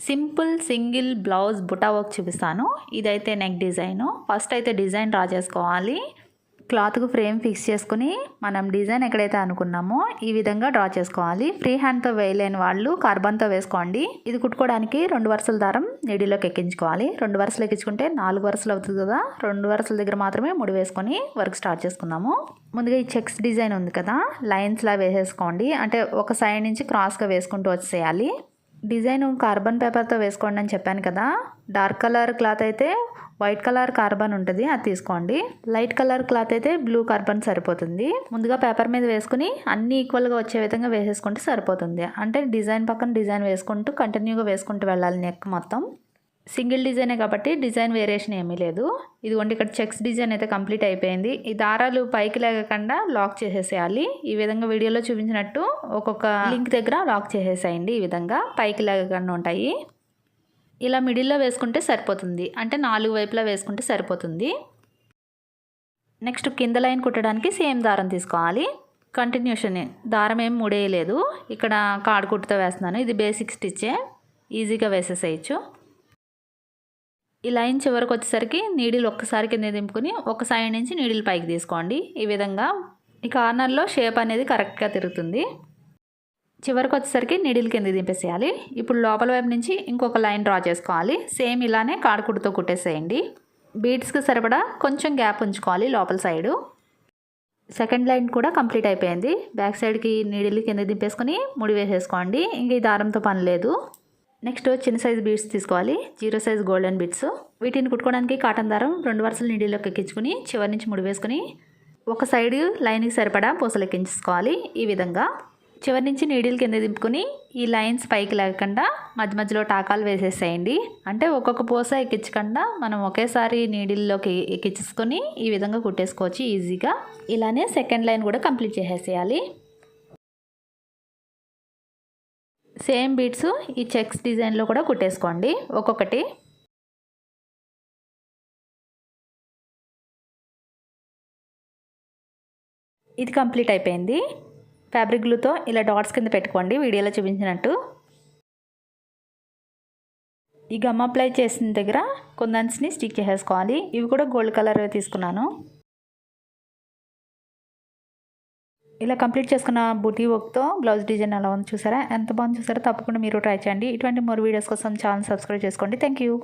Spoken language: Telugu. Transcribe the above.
సింపుల్ సింగిల్ బ్లౌజ్ బుటా వర్క్ చూపిస్తాను. ఇదైతే నెక్ డిజైను. ఫస్ట్ అయితే డిజైన్ డ్రా చేసుకోవాలి. క్లాత్కు ఫ్రేమ్ ఫిక్స్ చేసుకుని మనం డిజైన్ ఎక్కడైతే అనుకున్నామో ఈ విధంగా డ్రా చేసుకోవాలి. ఫ్రీ హ్యాండ్తో వేయలేని వాళ్ళు కార్బన్తో వేసుకోండి. ఇది కుట్టుకోవడానికి 2 వరుసల దారం నీడిలోకి ఎక్కించుకోవాలి. 2 వరుసలు ఎక్కించుకుంటే 4 వరుసలు అవుతుంది కదా. 2 వరుసల దగ్గర మాత్రమే 3 వేసుకొని వర్క్ స్టార్ట్ చేసుకుందాము. ముందుగా ఈ చెక్స్ డిజైన్ ఉంది కదా, లైన్స్లా వేసేసుకోండి. అంటే ఒక సైడ్ నుంచి క్రాస్గా వేసుకుంటూ వచ్చేయాలి. డిజైన్ కార్బన్ పేపర్తో వేసుకోండి అని చెప్పాను కదా. డార్క్ కలర్ క్లాత్ అయితే వైట్ కలర్ కార్బన్ ఉంటుంది, అది తీసుకోండి. లైట్ కలర్ క్లాత్ అయితే బ్లూ కార్బన్ సరిపోతుంది. ముందుగా పేపర్ మీద వేసుకుని అన్ని ఈక్వల్గా వచ్చే విధంగా వేసేసుకుంటే సరిపోతుంది. అంటే డిజైన్ పక్కన డిజైన్ వేసుకుంటూ కంటిన్యూగా వేసుకుంటూ వెళ్ళాలి. నెక్ మొత్తం సింగిల్ డిజైనే కాబట్టి డిజైన్ వేరియేషన్ ఏమీ లేదు. ఇదిగోండి ఇక్కడ చెక్స్ డిజైన్ అయితే కంప్లీట్ అయిపోయింది. ఈ దారాలు పైకి లేకుండా లాక్ చేసేసేయాలి. ఈ విధంగా వీడియోలో చూపించినట్టు ఒక్కొక్క లింక్ దగ్గర లాక్ చేసేసేయండి. ఈ విధంగా పైకి లేకుండా ఉంటాయి. ఇలా మిడిల్లో వేసుకుంటే సరిపోతుంది. అంటే 4 వైపులా వేసుకుంటే సరిపోతుంది. నెక్స్ట్ కింద లైన్ కుట్టడానికి సేమ్ దారం తీసుకోవాలి. కంటిన్యూషన్ దారం ఏం ముడేయలేదు. ఇక్కడ కాడు కుట్టుతో వేస్తున్నాను. ఇది బేసిక్ స్టిచ్చే, ఈజీగా వేసేసేయచ్చు. ఈ లైన్ చివరికి వచ్చేసరికి నీడిల్ ఒక్కసారి కింద దింపుకొని ఒక సైడ్ నుంచి నీడిల్ పైకి తీసుకోండి. ఈ విధంగా ఈ కార్నర్లో షేప్ అనేది కరెక్ట్గా తిరుగుతుంది. చివరికి వచ్చేసరికి నీడిల్ కింద దింపేసేయాలి. ఇప్పుడు లోపల వైపు నుంచి ఇంకొక లైన్ డ్రా చేసుకోవాలి. సేమ్ ఇలానే కాడకుడుతో కుట్టేసేయండి. బీడ్స్కి సరిపడా కొంచెం గ్యాప్ ఉంచుకోవాలి లోపల సైడు. సెకండ్ లైన్ కూడా కంప్లీట్ అయిపోయింది. బ్యాక్ సైడ్కి నీడిల్ కింద దింపేసుకొని ముడి వేసేసుకోండి. ఇంక ఈ దారంతో పని లేదు. నెక్స్ట్ చిన్న సైజు బీడ్స్ తీసుకోవాలి. 0 సైజ్ గోల్డెన్ బీడ్స్. వీటిని కుట్టుకోవడానికి కాటన్ దారం 2 వరుసలు నీడిలోకి ఎక్కించుకుని చివరి నుంచి ముడి వేసుకుని ఒక సైడ్ లైన్కి సరిపడా పూసలు ఎక్కించుకోవాలి. ఈ విధంగా చివరి నుంచి నీడిల్ కింద దింపుకొని ఈ లైన్స్ పైకి లేకుండా మధ్య మధ్యలో టాకాలు వేసేసేయండి. అంటే ఒక్కొక్క పూస ఎక్కించకుండా మనం ఒకేసారి నీడిల్లోకి ఎక్కించుకొని ఈ విధంగా కుట్టేసుకోవచ్చు ఈజీగా. ఇలానే సెకండ్ లైన్ కూడా కంప్లీట్ చేసేసేయాలి. సేమ్ బీడ్స్ ఈ చెక్స్ డిజైన్లో కూడా కుట్టేసుకోండి ఒక్కొక్కటి. ఇది కంప్లీట్ అయిపోయింది. ఫ్యాబ్రిక్ గ్లూతో ఇలా డాట్స్ కింద పెట్టుకోండి వీడియోలో చూపించినట్టు. ఈ గమ్ అప్లై చేసిన దగ్గర కొందన్స్ని స్టిక్ చేసేసుకోవాలి. ఇవి కూడా గోల్డ్ కలర్ తీసుకున్నాను. ఇలా కంప్లీట్ చేసుకున్న బూటీ వర్క్తో బ్లౌజ్ డిజైన్ అలా ఉంది చూసారా, ఎంత బాగుంది చూసారా. తప్పకుండా మీరు ట్రై చేయండి. ఇటువంటి మోర్ వీడియోస్ కోసం ఛానల్ సబ్స్క్రైబ్ చేసుకోండి. Thank you.